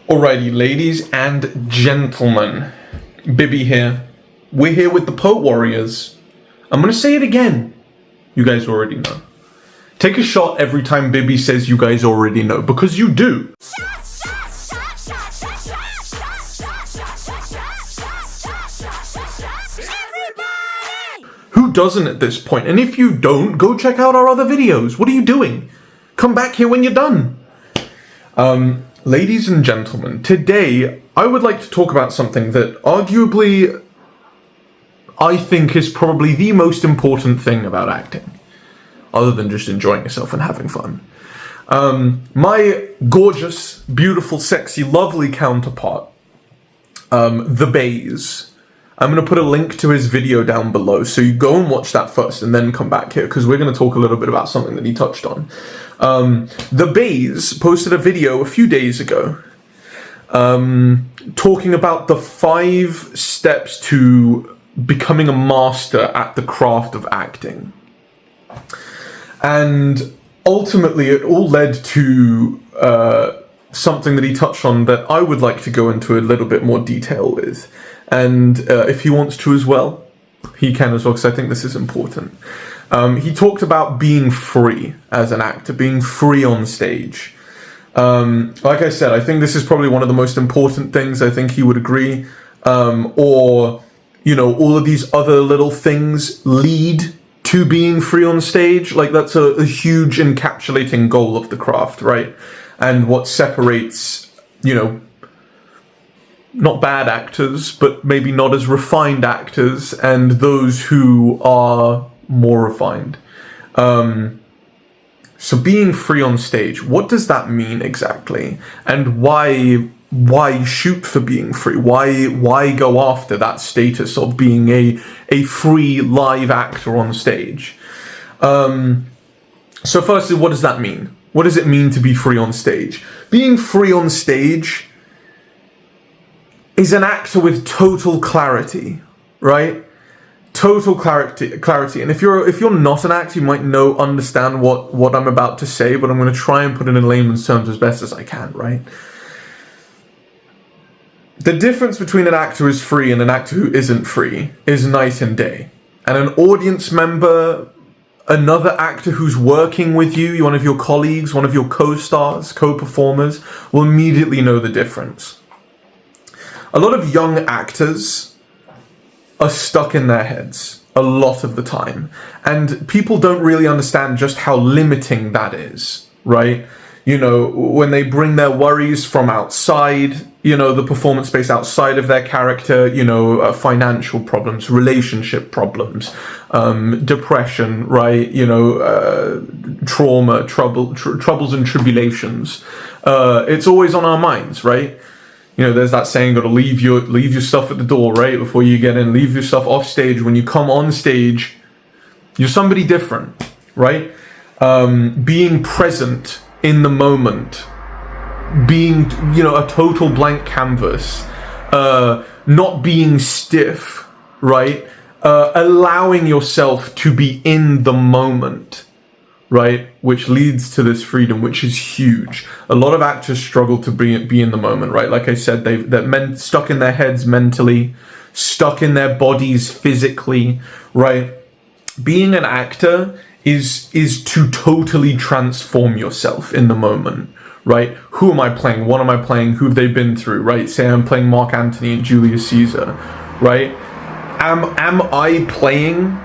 Alrighty, ladies and gentlemen, Bibby here. We're here with the Poet Warriors. I'm gonna say it again. You guys already know. Take a shot every time Bibby says you guys already know, because you do. Who doesn't at this point? And if you don't, go check out our other videos. What are you doing? Come back here when you're done. Ladies and gentlemen, today I would like to talk about something that arguably I think is probably the most important thing about acting, other than just enjoying yourself and having fun. My gorgeous, beautiful, sexy, lovely counterpart, The Baze. I'm going to put a link to his video down below, so you go and watch that first and then come back here, because we're going to talk a little bit about something that he touched on. The Baze posted a video a few days ago talking about the 5 steps to becoming a master at the craft of acting. And ultimately it all led to something that he touched on that I would like to go into a little bit more detail with. And if he wants to as well, he can as well, because I think this is important. He talked about being free as an actor, being free on stage. Like I said, I think this is probably one of the most important things. I think he would agree. Or, you know, all of these other little things lead to being free on stage. Like, that's a huge encapsulating goal of the craft, right? And what separates, you know, not bad actors, but maybe not as refined actors, and those who are more refined. So being free on stage, what does that mean exactly? And why shoot for being free? Why go after that status of being a free live actor on stage? So firstly, what does that mean? What does it mean to be free on stage? Being free on stage is an actor with total clarity, right? Total clarity. And if you're not an actor, you might understand what I'm about to say, but I'm going to try and put it in layman's terms as best as I can, right? The difference between an actor who's free and an actor who isn't free is night and day. And an audience member, another actor who's working with you, one of your colleagues, one of your co-stars, co-performers, will immediately know the difference. A lot of young actors are stuck in their heads a lot of the time, and people don't really understand just how limiting that is, right? You know, when they bring their worries from outside, you know, the performance space outside of their character, you know, financial problems, relationship problems, depression, right? You know, trauma, troubles and tribulations. It's always on our minds, right? You know, there's that saying, got to leave your stuff at the door, right? Before you get in, leave your stuff off stage. When you come on stage, you're somebody different, right? Being present in the moment, being, you know, a total blank canvas, not being stiff, right? Allowing yourself to be in the moment, right? Which leads to this freedom, which is huge. A lot of actors struggle to be in the moment, right? Like I said, they're stuck in their heads mentally, stuck in their bodies physically, right? Being an actor is to totally transform yourself in the moment, right? Who am I playing? What am I playing? Who have they been through, right? Say I'm playing Mark Antony and Julius Caesar, right? Am I playing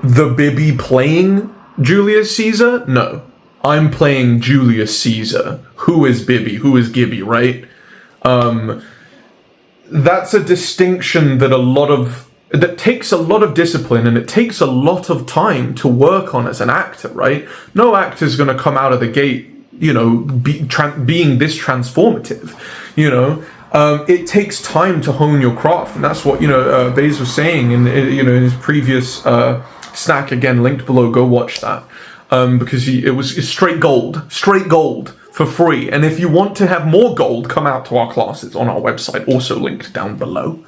the Bibby playing Julius Caesar? No. I'm playing Julius Caesar. Who is Bibby? Who is Gibby, right? That's a distinction that takes a lot of discipline, and it takes a lot of time to work on as an actor, right? No actor's going to come out of the gate, you know, being this transformative, you know. It takes time to hone your craft, and that's what, you know, Baze was saying in his previous snack, again linked below. Go watch that, because it's straight gold for free. And if you want to have more gold, come out to our classes on our website, also linked down below.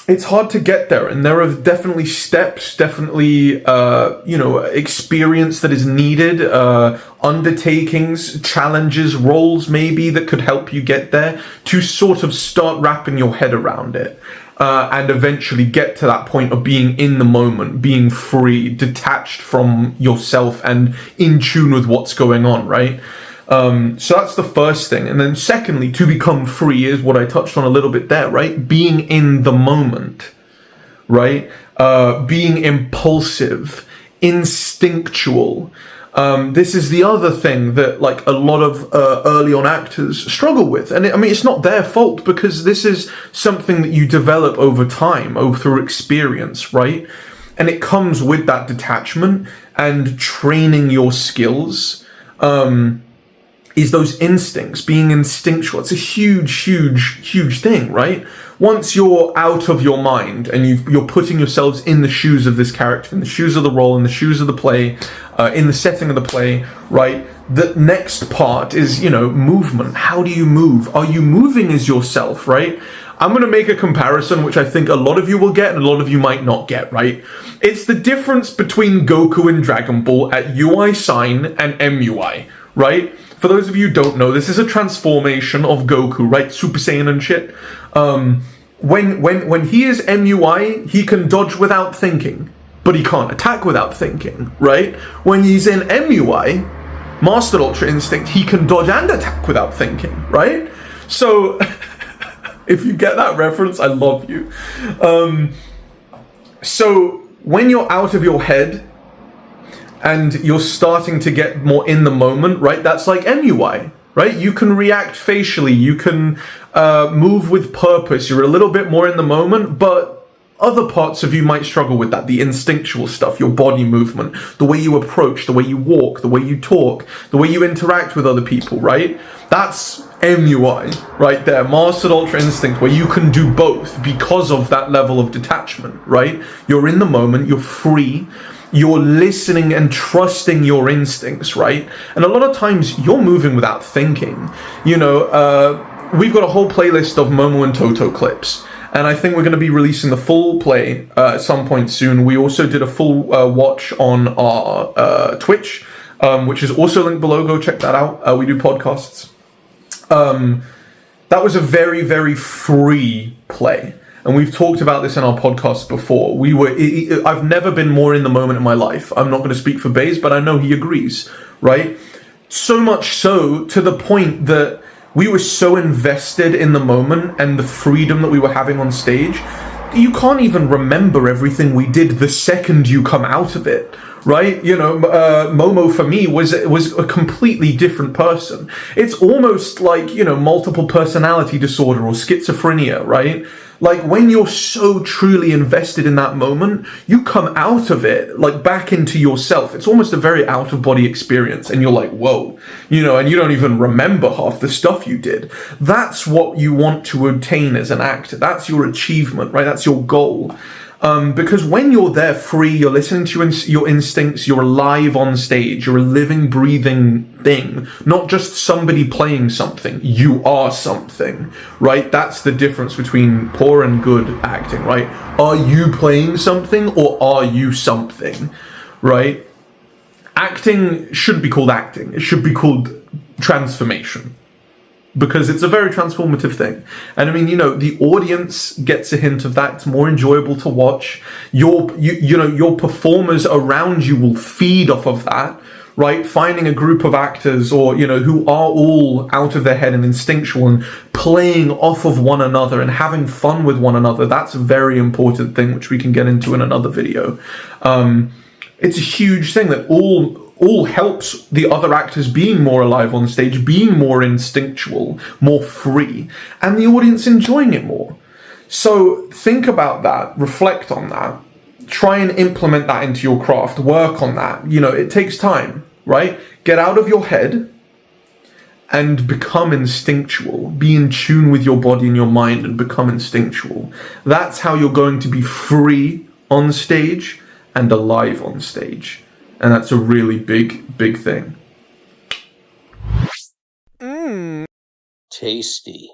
it's hard to get there, and there are definitely steps, definitely, experience that is needed, undertakings, challenges, roles maybe that could help you get there to sort of start wrapping your head around it. And eventually get to that point of being in the moment, being free, detached from yourself and in tune with what's going on, right? So that's the first thing. And then secondly, to become free is what I touched on a little bit there, right? Being in the moment, right? Being impulsive, instinctual. This is the other thing that like a lot of early on actors struggle with. And it's not their fault, because this is something that you develop over time, through experience, right? And it comes with that detachment and training your skills. Is those instincts, being instinctual. It's a huge thing, right? Once you're out of your mind and you're putting yourselves in the shoes of this character, in the shoes of the role, in the shoes of the play, in the setting of the play, right? The next part is, movement. How do you move? Are you moving as yourself, right? I'm going to make a comparison, which I think a lot of you will get and a lot of you might not get, right? It's the difference between Goku and Dragon Ball at UI sign and MUI, right? For those of you who don't know, this is a transformation of Goku, right? Super Saiyan and shit. When he is MUI, he can dodge without thinking, but he can't attack without thinking, right? When he's in MUI, Master Ultra Instinct, he can dodge and attack without thinking, right? So, if you get that reference, I love you. So, when you're out of your head, and you're starting to get more in the moment, right? That's like MUI, right? You can react facially, you can move with purpose, you're a little bit more in the moment, but other parts of you might struggle with that, the instinctual stuff, your body movement, the way you approach, the way you walk, the way you talk, the way you interact with other people, right? That's MUI right there, Mastered Ultra Instinct, where you can do both because of that level of detachment, right? You're in the moment, you're free, you're listening and trusting your instincts, right? And a lot of times you're moving without thinking. We've got a whole playlist of Momo and Toto clips, and I think we're going to be releasing the full play at some point soon. We also did a full watch on our Twitch, which is also linked below. Go check that out. We do podcasts. That was a very, very free play. And we've talked about this in our podcast before. I've never been more in the moment in my life. I'm not going to speak for Baze, but I know he agrees, right? So much so to the point that we were so invested in the moment and the freedom that we were having on stage, you can't even remember everything we did the second you come out of it, right? Momo for me was a completely different person. It's almost like, multiple personality disorder or schizophrenia, right? Like when you're so truly invested in that moment, you come out of it, like back into yourself. It's almost a very out of body experience. And you're like, whoa, and you don't even remember half the stuff you did. That's what you want to attain as an actor. That's your achievement, right? That's your goal. Because when you're there free, you're listening to your instincts, you're alive on stage, you're a living, breathing thing, not just somebody playing something. You are something, right? That's the difference between poor and good acting, right? Are you playing something or are you something, right? Acting shouldn't be called acting. It should be called transformation. Because it's a very transformative thing. And the audience gets a hint of that. It's more enjoyable to watch. Your performers around you will feed off of that, right? Finding a group of actors or, who are all out of their head and instinctual and playing off of one another and having fun with one another. That's a very important thing, which we can get into in another video. It's a huge thing that all helps the other actors being more alive on stage, being more instinctual, more free, and the audience enjoying it more. So think about that, reflect on that, try and implement that into your craft, work on that. It takes time, right? Get out of your head and become instinctual. Be in tune with your body and your mind and become instinctual. That's how you're going to be free on stage and alive on stage. And that's a really big thing. Tasty.